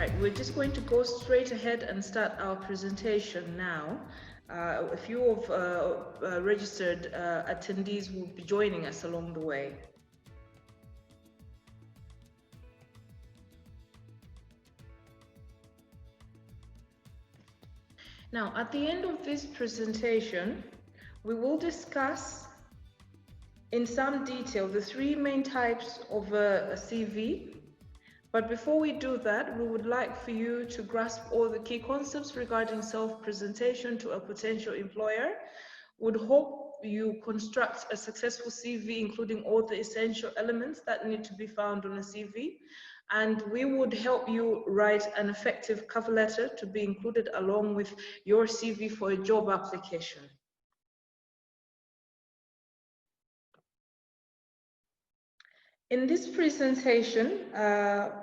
Right, we're just going to go straight ahead and start our presentation now. A few of registered attendees will be joining us along the way. Now, at the end of this presentation, we will discuss in some detail the three main types of a CV. But before we do that, we would like for you to grasp all the key concepts regarding self-presentation to a potential employer. Would hope you construct a successful CV, including all the essential elements that need to be found on a CV. And we would help you write an effective cover letter to be included along with your CV for a job application. In this presentation,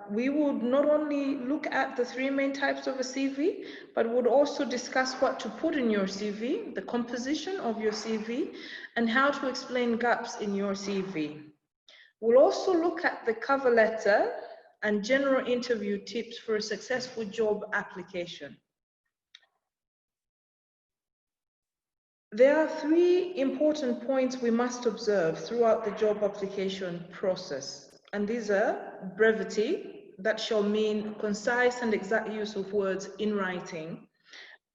we would not only look at the three main types of a CV, but would also discuss what to put in your CV, the composition of your CV, and how to explain gaps in your CV. We'll also look at the cover letter and general interview tips for a successful job application. There are three important points we must observe throughout the job application process, and these are brevity, that shall mean concise and exact use of words in writing,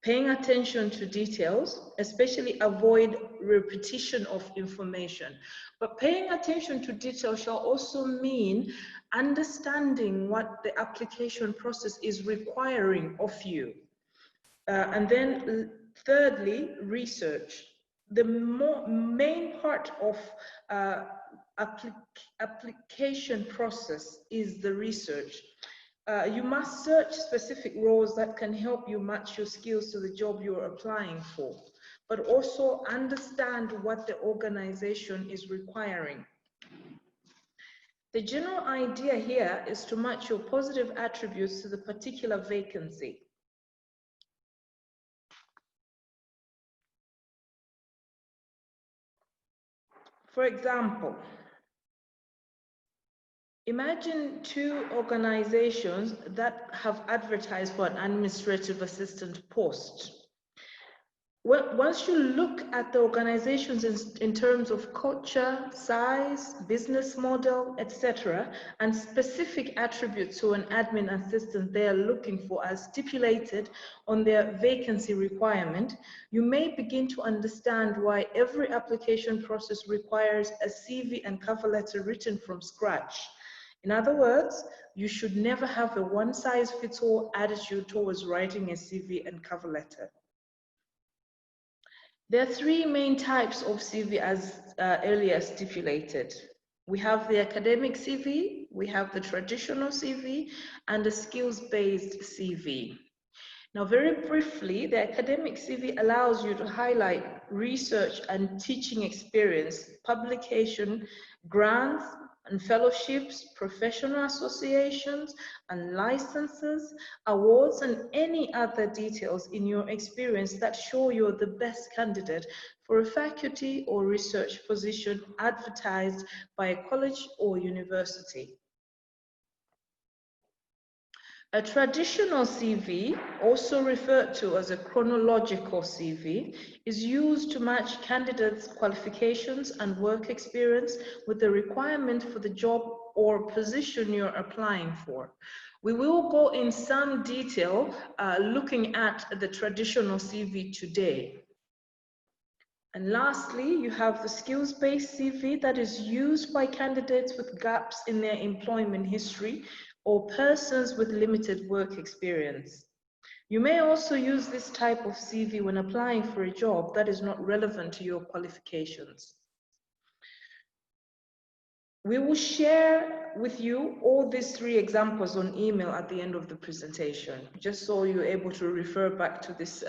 paying attention to details, especially avoid repetition of information. But paying attention to detail shall also mean understanding what the application process is requiring of you. And then thirdly, research. The main part of application process is the research. You must search specific roles that can help you match your skills to the job you're applying for, but also understand what the organization is requiring. The general idea here is to match your positive attributes to the particular vacancy. For example, imagine two organizations that have advertised for an administrative assistant post. Once you look at the organizations in terms of culture, size, business model, etc., and specific attributes to an admin assistant they are looking for as stipulated on their vacancy requirement, you may begin to understand why every application process requires a CV and cover letter written from scratch. In other words, you should never have a one-size-fits-all attitude towards writing a CV and cover letter. There are three main types of CV as earlier stipulated. We have the academic CV, we have the traditional CV, and the skills-based CV. Now, very briefly, the academic CV allows you to highlight research and teaching experience, publication, grants, and fellowships, professional associations, and licenses, awards, and any other details in your experience that show you're the best candidate for a faculty or research position advertised by a college or university. A traditional CV, also referred to as a chronological CV, is used to match candidates' qualifications and work experience with the requirement for the job or position you're applying for. We will go in some detail looking at the traditional CV today. And lastly, you have the skills-based CV that is used by candidates with gaps in their employment history or persons with limited work experience. You may also use this type of CV when applying for a job that is not relevant to your qualifications. We will share with you all these three examples on email at the end of the presentation, just so you're able to refer back to this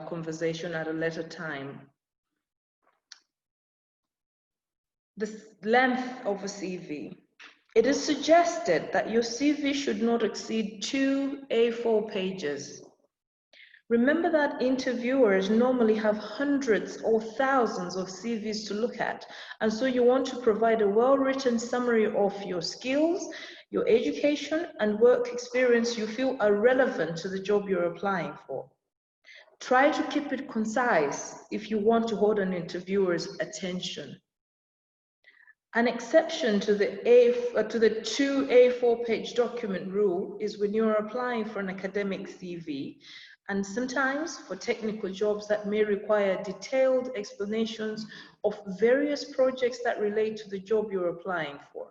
conversation at a later time. The length of a CV. It is suggested that your CV should not exceed 2 A4 pages. Remember that interviewers normally have hundreds or thousands of CVs to look at, and so you want to provide a well-written summary of your skills, your education, and work experience you feel are relevant to the job you're applying for. Try to keep it concise if you want to hold an interviewer's attention. An exception to the 2 A4-page document rule is when you're applying for an academic CV, and sometimes for technical jobs that may require detailed explanations of various projects that relate to the job you're applying for.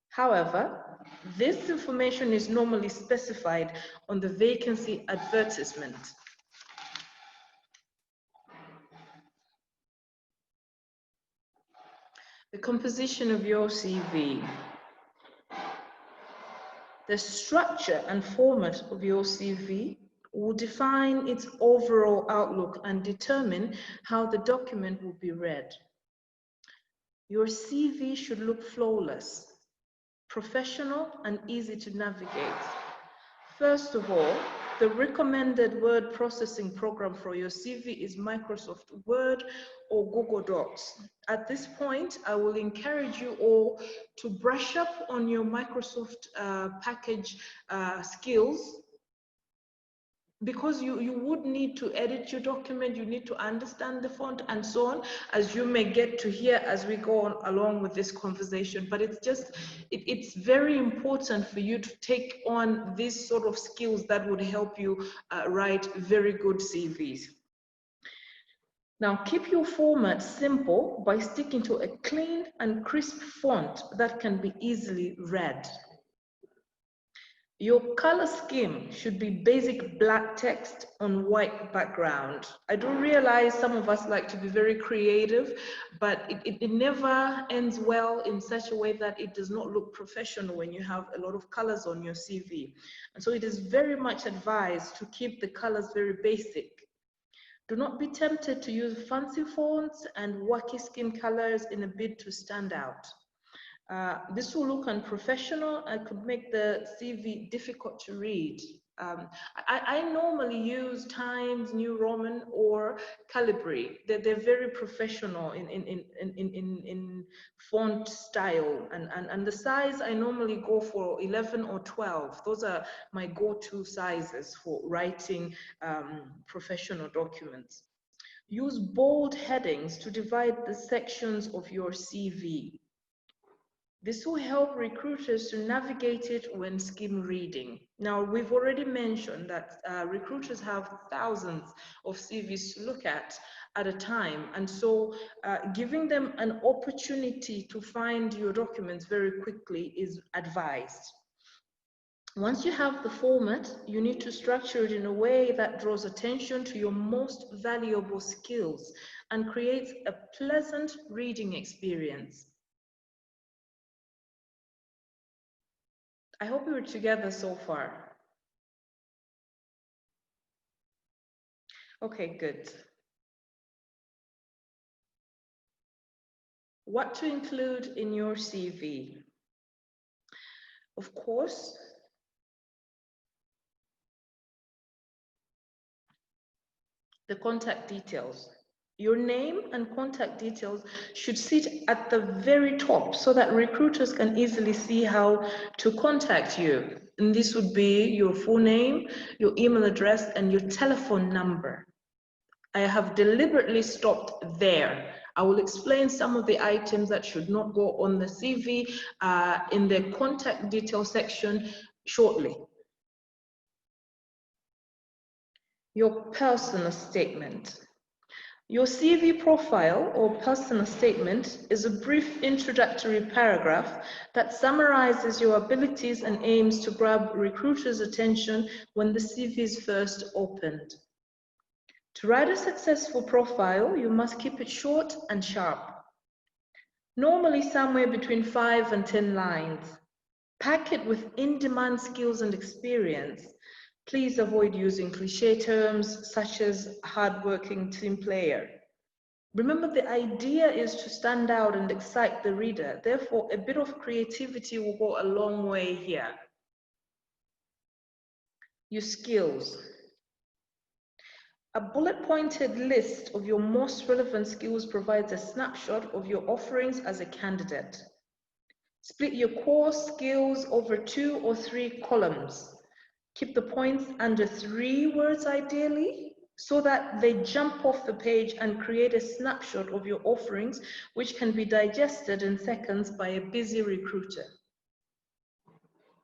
However, this information is normally specified on the vacancy advertisement. The composition of your CV. The structure and format of your CV will define its overall outlook and determine how the document will be read. Your CV should look flawless, professional, and easy to navigate. First of all, the recommended word processing program for your CV is Microsoft Word or Google Docs. At this point, I will encourage you all to brush up on your Microsoft package skills, because you would need to edit your document, you need to understand the font and so on, as you may get to hear as we go on along with this conversation. But it's very important for you to take on these sort of skills that would help you write very good CVs. Now, keep your format simple by sticking to a clean and crisp font that can be easily read. Your color scheme should be basic black text on white background. I do realize some of us like to be very creative, but it never ends well in such a way that it does not look professional when you have a lot of colors on your CV. And so it is very much advised to keep the colors very basic. Do not be tempted to use fancy fonts and wacky skin colors in a bid to stand out. This will look unprofessional and could make the CV difficult to read. I normally use Times New Roman or Calibri. They're very professional in font style, and the size I normally go for 11 or 12. Those are my go-to sizes for writing professional documents. Use bold headings to divide the sections of your CV. This will help recruiters to navigate it when skim reading. Now, we've already mentioned that recruiters have thousands of CVs to look at a time, and so giving them an opportunity to find your documents very quickly is advised. Once you have the format, you need to structure it in a way that draws attention to your most valuable skills and creates a pleasant reading experience. I hope we were together so far. Okay, good. What to include in your CV? Of course, the contact details. Your name and contact details should sit at the very top so that recruiters can easily see how to contact you. And this would be your full name, your email address, and your telephone number. I have deliberately stopped there. I will explain some of the items that should not go on the CV in the contact detail section shortly. Your personal statement. Your CV profile or personal statement is a brief introductory paragraph that summarizes your abilities and aims to grab recruiters' attention when the CV is first opened. To write a successful profile, you must keep it short and sharp. Normally somewhere between 5 and 10 lines. Pack it with in-demand skills and experience. Please avoid using cliché terms such as hardworking team player. Remember, the idea is to stand out and excite the reader. Therefore, a bit of creativity will go a long way here. Your skills. A bullet-pointed list of your most relevant skills provides a snapshot of your offerings as a candidate. Split your core skills over 2 or 3 columns. Keep the points under 3 words ideally, so that they jump off the page and create a snapshot of your offerings, which can be digested in seconds by a busy recruiter.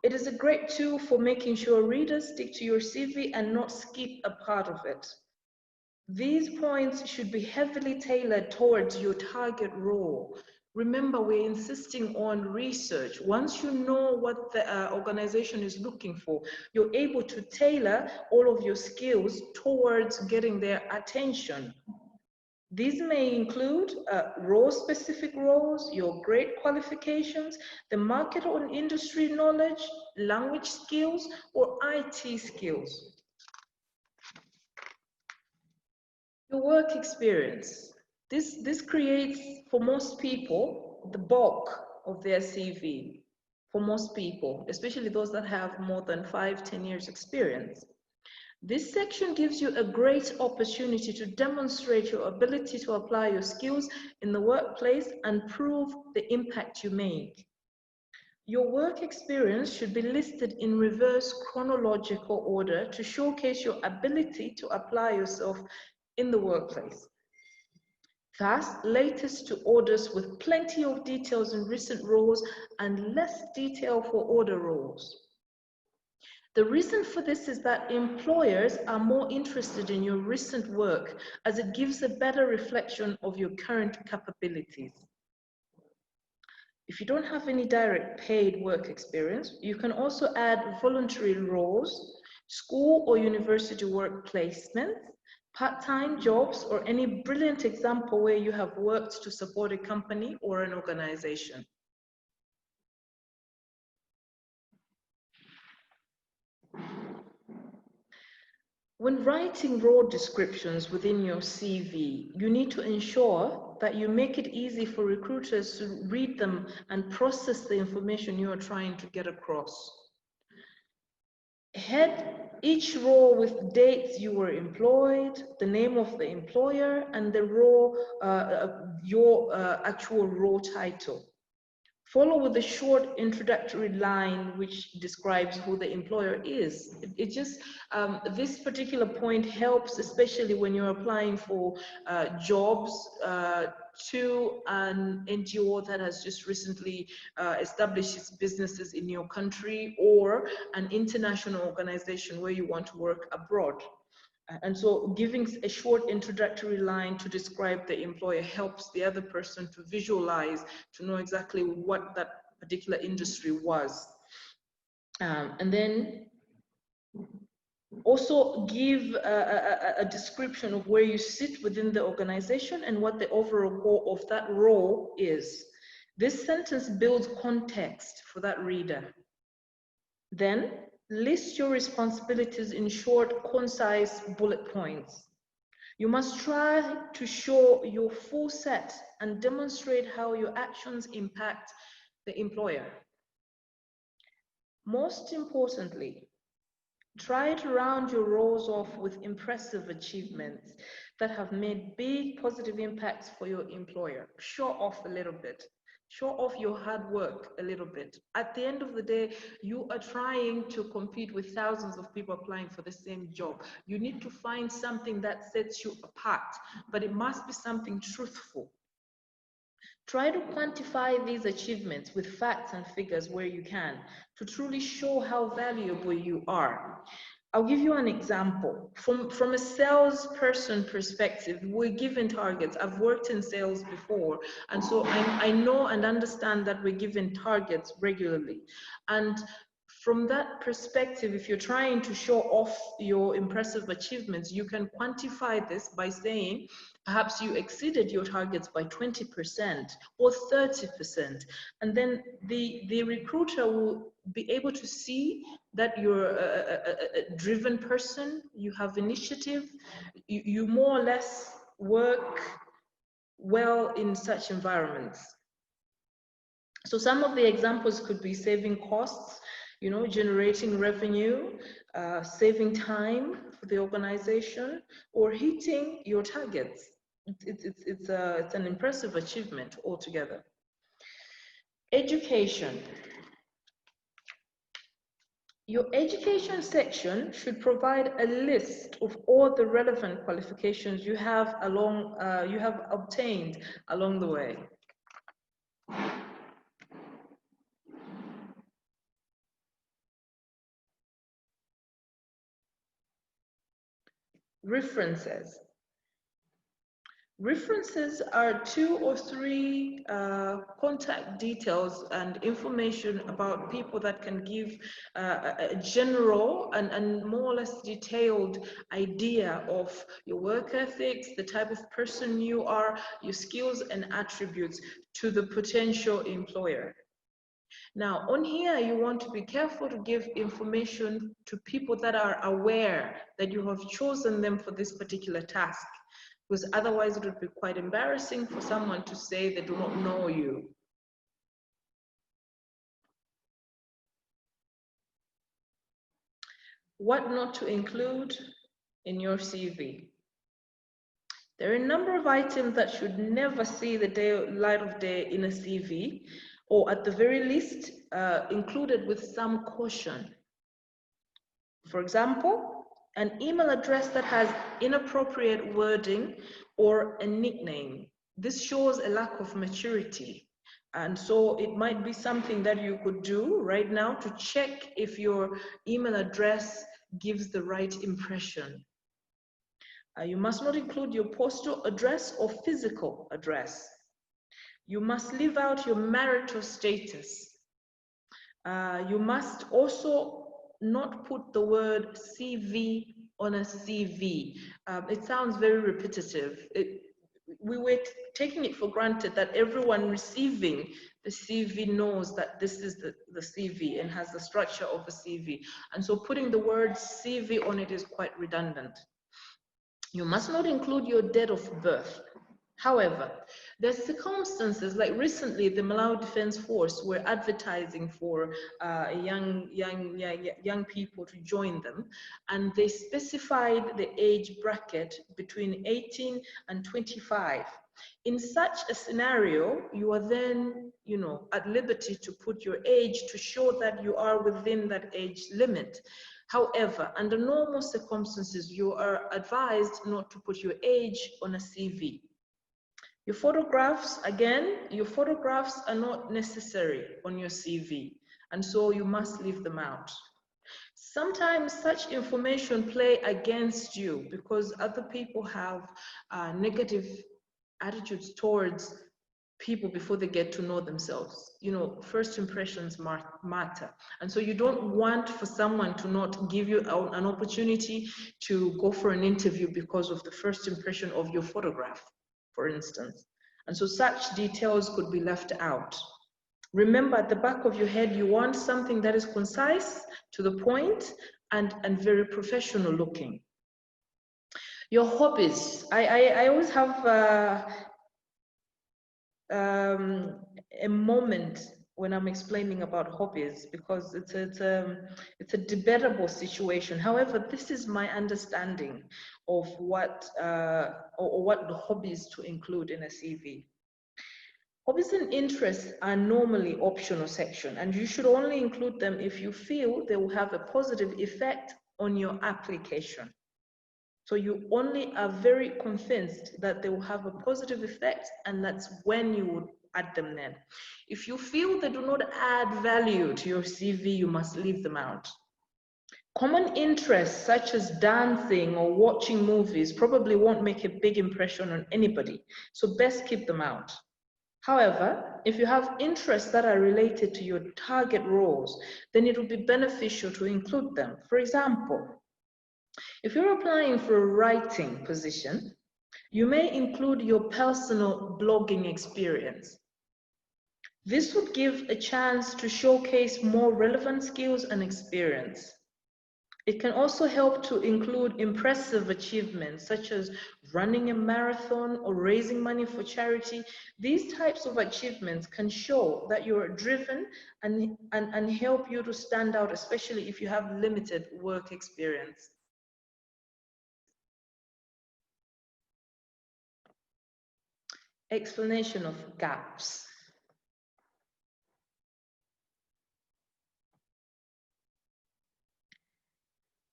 It is a great tool for making sure readers stick to your CV and not skip a part of it. These points should be heavily tailored towards your target role. Remember, we're insisting on research. Once you know what the organization is looking for, you're able to tailor all of your skills towards getting their attention. These may include role-specific roles, your grade qualifications, the market or industry knowledge, language skills, or IT skills. Your work experience. This creates, for most people, the bulk of their CV. For most people, especially those that have more than 5-10 years experience. This section gives you a great opportunity to demonstrate your ability to apply your skills in the workplace and prove the impact you make. Your work experience should be listed in reverse chronological order to showcase your ability to apply yourself in the workplace. Thus, latest to orders with plenty of details in recent roles and less detail for older roles. The reason for this is that employers are more interested in your recent work, as it gives a better reflection of your current capabilities. If you don't have any direct paid work experience, you can also add voluntary roles, school or university work placements, part-time jobs, or any brilliant example where you have worked to support a company or an organization. When writing role descriptions within your CV, you need to ensure that you make it easy for recruiters to read them and process the information you are trying to get across. Head each role with dates you were employed, the name of the employer, and the role, your actual role title. Follow with a short introductory line which describes who the employer is. It just, this particular point helps, especially when you're applying for jobs to an NGO that has just recently established its businesses in your country, or an international organization where you want to work abroad. And so giving a short introductory line to describe the employer helps the other person to visualize, to know exactly what that particular industry was. And then also give a description of where you sit within the organization and what the overall goal of that role is. This sentence builds context for that reader. Then list your responsibilities in short, concise bullet points. You must try to show your full set and demonstrate how your actions impact the employer. Most importantly, try to round your roles off with impressive achievements that have made big positive impacts for your employer. Show off a little bit. Show off your hard work a little bit. At the end of the day, you are trying to compete with thousands of people applying for the same job. You need to find something that sets you apart, but it must be something truthful. Try to quantify these achievements with facts and figures where you can, to truly show how valuable you are. I'll give you an example. From a salesperson perspective, we're given targets. I've worked in sales before, and so I know and understand that we're given targets regularly. And from that perspective, if you're trying to show off your impressive achievements, you can quantify this by saying, perhaps you exceeded your targets by 20% or 30%. And then the recruiter will be able to see that you're a driven person, you have initiative, you more or less work well in such environments. So some of the examples could be saving costs. you know, generating revenue, saving time for the organization, or hitting your targets. It's an impressive achievement altogether. Education. Your education section should provide a list of all the relevant qualifications you have obtained along the way. References. References are 2 or 3 contact details and information about people that can give a general and more or less detailed idea of your work ethics, the type of person you are, your skills and attributes to the potential employer. Now, on here, you want to be careful to give information to people that are aware that you have chosen them for this particular task, because otherwise it would be quite embarrassing for someone to say they do not know you. What not to include in your CV. There are a number of items that should never see the light of day in a CV, or at the very least, included with some caution. For example, an email address that has inappropriate wording or a nickname. This shows a lack of maturity. And so it might be something that you could do right now to check if your email address gives the right impression. You must not include your postal address or physical address. You must leave out your marital status. You must also not put the word CV on a CV. It sounds very repetitive. We were taking it for granted that everyone receiving the CV knows that this is the CV and has the structure of a CV. And so putting the word CV on it is quite redundant. You must not include your date of birth. However, there's circumstances like recently the Malawi Defense Force were advertising for young people to join them, and they specified the age bracket between 18 and 25. In such a scenario, you are then, you know, at liberty to put your age to show that you are within that age limit. However, under normal circumstances, you are advised not to put your age on a CV. Your photographs, again, your photographs are not necessary on your CV, and so you must leave them out. Sometimes such information play against you because other people have negative attitudes towards people before they get to know themselves. You know, first impressions matter. And so you don't want for someone to not give you an opportunity to go for an interview because of the first impression of your photograph, for instance. And so such details could be left out. Remember, at the back of your head, you want something that is concise, to the point, and very professional looking. Your hobbies. I always have a moment when I'm explaining about hobbies because it's a debatable situation. However, this is my understanding of what the hobbies to include in a CV. Hobbies and interests are normally optional section, and you should only include them if you feel they will have a positive effect on your application. So you only are very convinced that they will have a positive effect, and that's when you would add them then. If you feel they do not add value to your CV, you must leave them out. Common interests such as dancing or watching movies probably won't make a big impression on anybody, so best keep them out. However, if you have interests that are related to your target roles, then it will be beneficial to include them. For example, if you're applying for a writing position, you may include your personal blogging experience. This would give a chance to showcase more relevant skills and experience. It can also help to include impressive achievements such as running a marathon or raising money for charity. These types of achievements can show that you're driven and help you to stand out, especially if you have limited work experience. Explanation of gaps.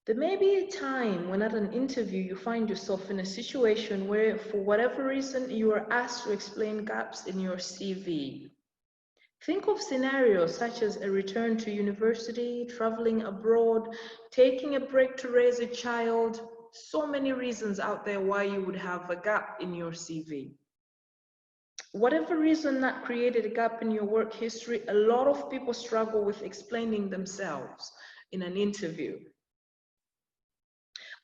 There may be a time when at an interview you find yourself in a situation where, for whatever reason, you are asked to explain gaps in your CV. Think of scenarios such as a return to university, traveling abroad, taking a break to raise a child. So many reasons out there why you would have a gap in your CV. Whatever reason that created a gap in your work history, a lot of people struggle with explaining themselves in an interview.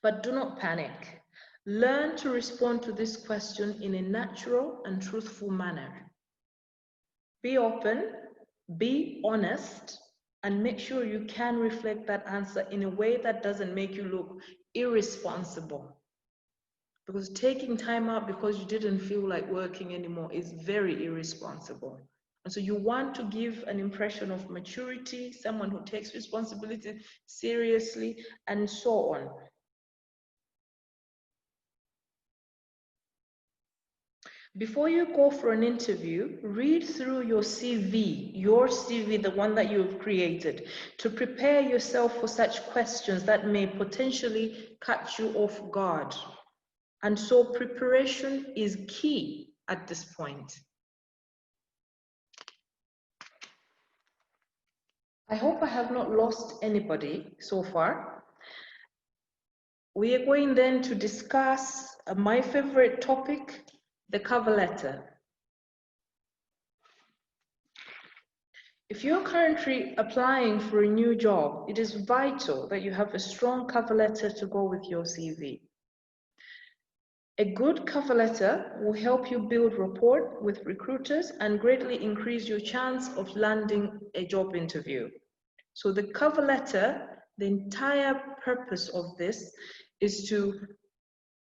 But do not panic. Learn to respond to this question in a natural and truthful manner. Be open, be honest, and make sure you can reflect that answer in a way that doesn't make you look irresponsible. Because taking time out because you didn't feel like working anymore is very irresponsible. And so you want to give an impression of maturity, someone who takes responsibility seriously, and so on. Before you go for an interview, read through your CV, the one that you've created, to prepare yourself for such questions that may potentially catch you off guard. And so preparation is key at this point. I hope I have not lost anybody so far. We are going then to discuss my favorite topic, the cover letter. If you're currently applying for a new job, it is vital that you have a strong cover letter to go with your CV. A good cover letter will help you build rapport with recruiters and greatly increase your chance of landing a job interview. So the cover letter, the entire purpose of this is to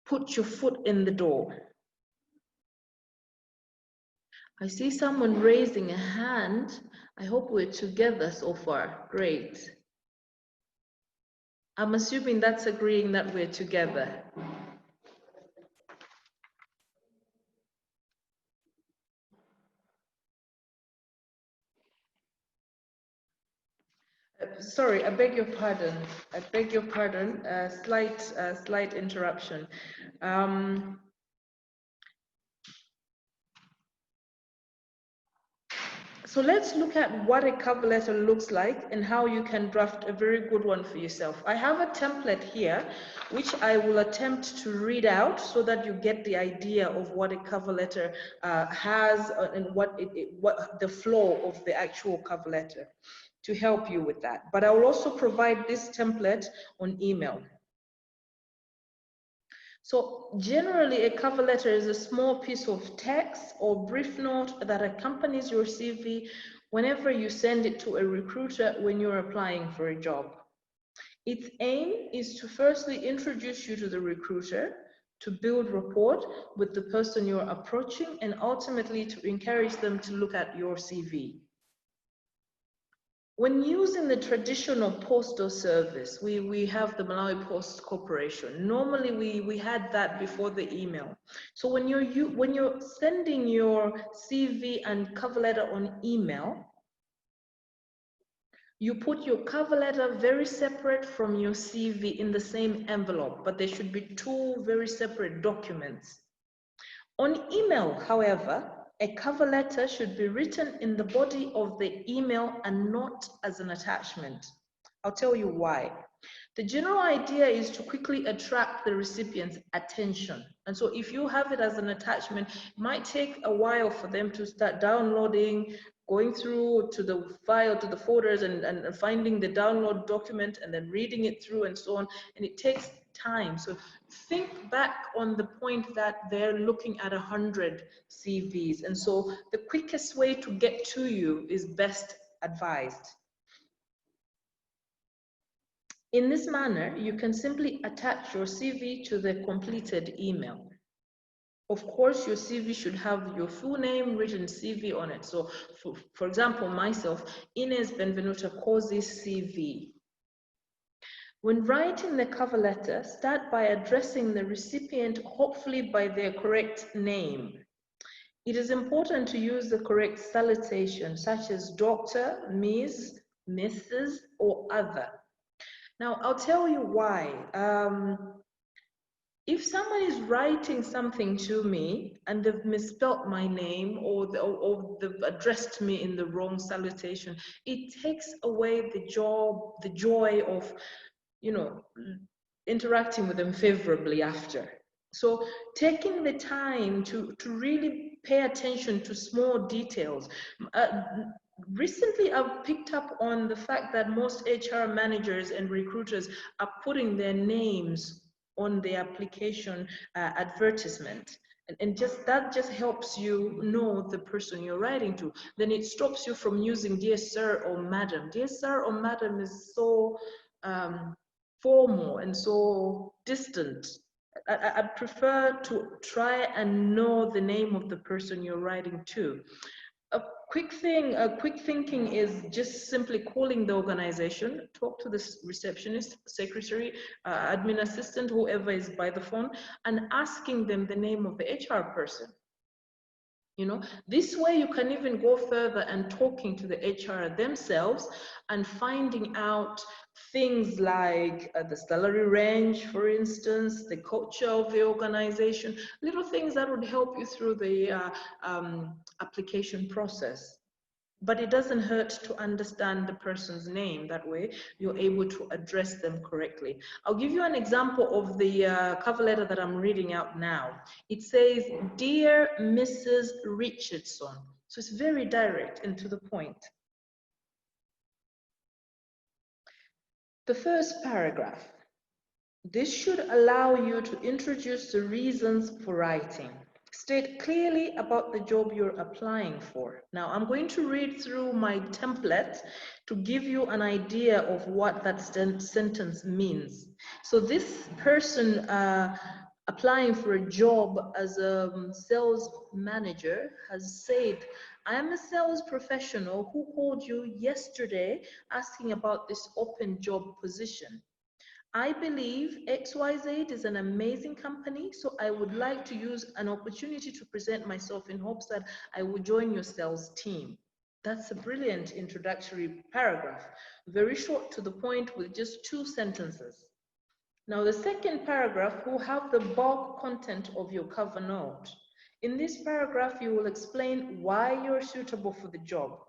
put your foot in the door. I see someone raising a hand. I hope we're together so far. Great. I'm assuming that's agreeing that we're together. Sorry, I beg your pardon. I beg your pardon. Slight interruption. So let's look at what a cover letter looks like and how you can draft a very good one for yourself. I have a template here, which I will attempt to read out so that you get the idea of what a cover letter has and what the flow of the actual cover letter to help you with that. But I will also provide this template on email. So generally, a cover letter is a small piece of text or brief note that accompanies your CV whenever you send it to a recruiter when you're applying for a job. Its aim is to firstly introduce you to the recruiter, to build rapport with the person you're approaching, and ultimately to encourage them to look at your CV. When using the traditional postal service, we have the Malawi Post Corporation. Normally, we had that before the email. So when you're sending your CV and cover letter on email, you put your cover letter very separate from your CV in the same envelope, but there should be two very separate documents. On email, however, a cover letter should be written in the body of the email and not as an attachment. I'll tell you why. The general idea is to quickly attract the recipient's attention. And so if you have it as an attachment, it might take a while for them to start downloading, going through to the file, to the folders, and finding the download document and then reading it through and so on. And it takes time. So think back on the point that they're looking at 100 CVs. And so the quickest way to get to you is best advised. In this manner, you can simply attach your CV to the completed email. Of course, your CV should have your full name, written CV on it. So, for example, myself, Ines Benvenuta Cosi CV. When writing the cover letter, start by addressing the recipient, hopefully by their correct name. It is important to use the correct salutation, such as Dr., Ms., Mrs., or other. Now, I'll tell you why. If someone is writing something to me and they've misspelt my name or they've addressed me in the wrong salutation, it takes away the joy of, interacting with them favorably after. So taking the time to really pay attention to small details. Recently, I've picked up on the fact that most HR managers and recruiters are putting their names on the application advertisement. And that just helps you know the person you're writing to. Then it stops you from using dear sir or madam. Dear sir or madam is so formal and so distant. I'd prefer to try and know the name of the person you're writing to. A quick thinking is just simply calling the organization, talk to the receptionist, secretary, admin assistant, whoever is by the phone, and asking them the name of the HR person. This way you can even go further and talking to the HR themselves and finding out things like the salary range, for instance, the culture of the organization, little things that would help you through the application process. But it doesn't hurt to understand the person's name. That way you're able to address them correctly. I'll give you an example of the cover letter that I'm reading out now. It says, Dear Mrs. Richardson. So it's very direct and to the point. The first paragraph. This should allow you to introduce the reasons for writing. State clearly about the job you're applying for. Now, I'm going to read through my template to give you an idea of what that sentence means. So this person applying for a job as a sales manager has said, I am a sales professional who called you yesterday asking about this open job position. I believe XYZ is an amazing company, so I would like to use an opportunity to present myself in hopes that I will join your sales team. That's a brilliant introductory paragraph, very short to the point with just 2 sentences. Now, the second paragraph will have the bulk content of your cover note. In this paragraph, you will explain why you're suitable for the job.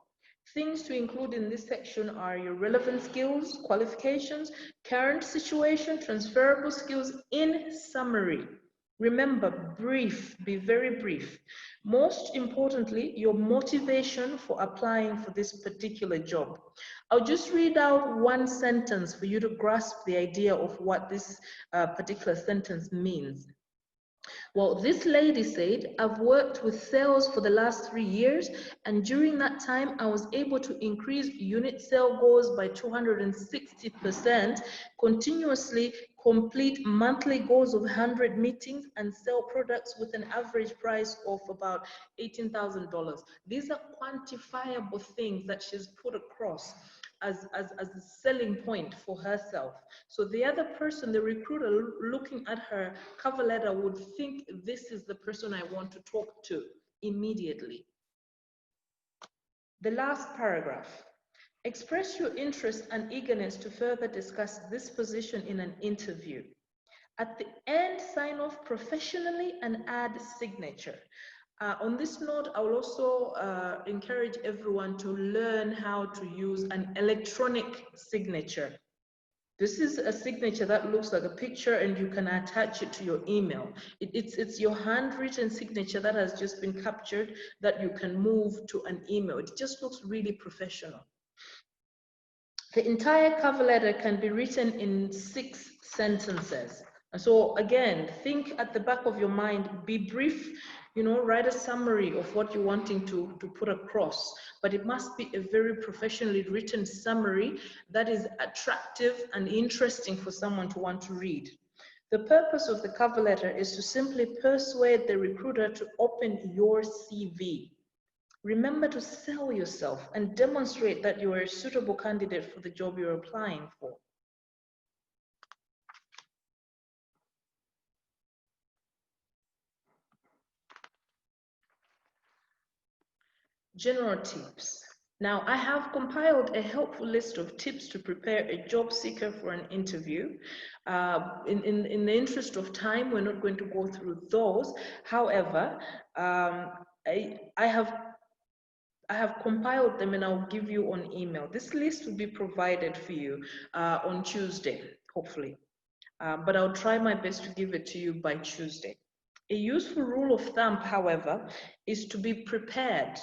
Things to include in this section are your relevant skills, qualifications, current situation, transferable skills in summary. Remember, brief, be very brief. Most importantly, your motivation for applying for this particular job. I'll just read out one sentence for you to grasp the idea of what this particular sentence means. Well, this lady said, I've worked with sales for the last 3 years, and during that time, I was able to increase unit sale goals by 260%, continuously complete monthly goals of 100 meetings, and sell products with an average price of about $18,000. These are quantifiable things that she's put across as a selling point for herself. So the other person, the recruiter looking at her cover letter would think this is the person I want to talk to immediately. The last paragraph. Express your interest and eagerness to further discuss this position in an interview. At the end, sign off professionally and add signature. On this note, I will also encourage everyone to learn how to use an electronic signature. This is a signature that looks like a picture and you can attach it to your email. It's your handwritten signature that has just been captured that you can move to an email. It just looks really professional. The entire cover letter can be written in 6 sentences. So again, think at the back of your mind, be brief, You know, write a summary of what you're wanting to put across, but it must be a very professionally written summary that is attractive and interesting for someone to want to read. The purpose of the cover letter is to simply persuade the recruiter to open your CV. Remember to sell yourself and demonstrate that you are a suitable candidate for the job you're applying for. General tips. Now, I have compiled a helpful list of tips to prepare a job seeker for an interview. In the interest of time, we're not going to go through those. However, I have compiled them and I'll give you on email. This list will be provided for you on Tuesday, hopefully. But I'll try my best to give it to you by Tuesday. A useful rule of thumb, however, is to be prepared,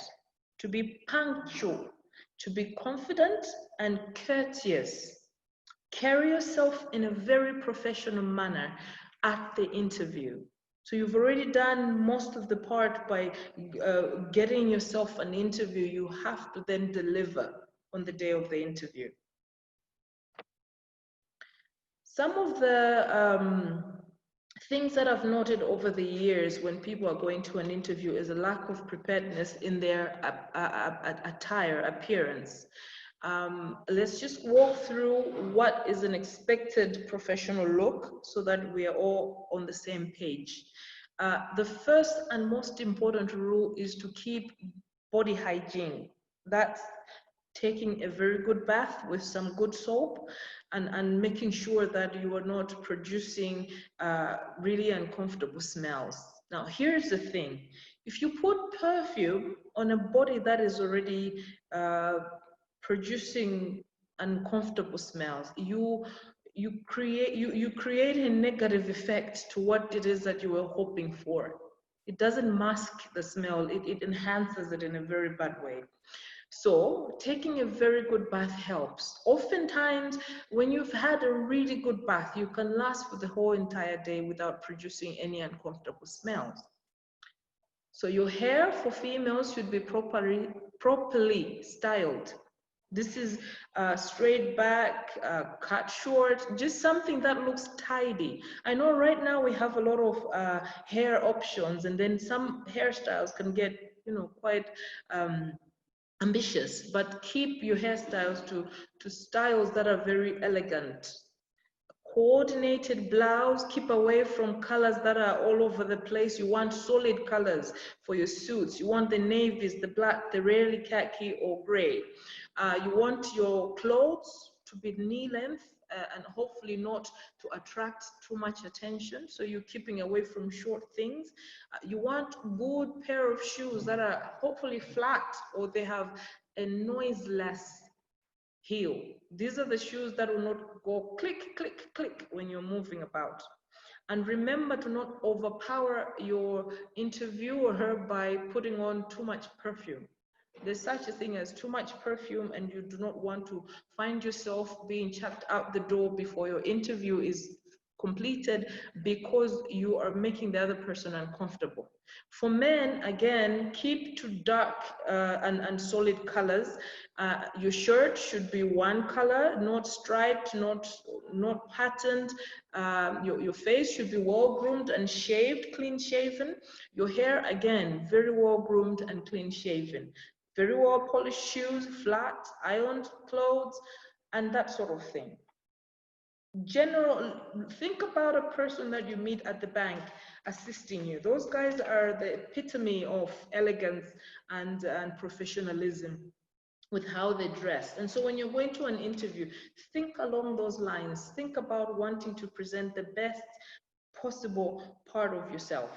to be punctual, to be confident and courteous. Carry yourself in a very professional manner at the interview. So you've already done most of the part by getting yourself an interview. You have to then deliver on the day of the interview. Some of the things that I've noted over the years when people are going to an interview is a lack of preparedness in their attire, appearance. Let's just walk through what is an expected professional look so that we are all on the same page. The first and most important rule is to keep body hygiene. That's taking a very good bath with some good soap and making sure that you are not producing really uncomfortable smells. Now, here's the thing. If you put perfume on a body that is already producing uncomfortable smells, you create a negative effect to what it is that you were hoping for. It doesn't mask the smell, it enhances it in a very bad way. So taking a very good bath helps. Oftentimes, when you've had a really good bath, you can last for the whole entire day without producing any uncomfortable smells. So your hair for females should be properly styled. This is straight back, cut short, just something that looks tidy. I know right now we have a lot of hair options, and then some hairstyles can get, you know, quite ambitious, but keep your hairstyles to styles that are very elegant. Coordinated blouse, keep away from colors that are all over the place. You want solid colors for your suits. You want the navies, the black, the rarely khaki or gray. You want your clothes to be knee length and hopefully not to attract too much attention. So you're keeping away from short things. You want good pair of shoes that are hopefully flat or they have a noiseless heel. These are the shoes that will not go click, click, click when you're moving about. And remember to not overpower your interviewer by putting on too much perfume. There's such a thing as too much perfume, and you do not want to find yourself being chucked out the door before your interview is completed because you are making the other person uncomfortable. For men, again, keep to dark and solid colors. Your shirt should be one color, not striped, not patterned. Your face should be well groomed and shaved, clean shaven. Your hair, again, very well groomed and clean shaven. Very well polished shoes, flat, ironed clothes, and that sort of thing. Think about a person that you meet at the bank assisting you. Those guys are the epitome of elegance and professionalism with how they dress. And so when you're going to an interview, think along those lines. Think about wanting to present the best possible part of yourself.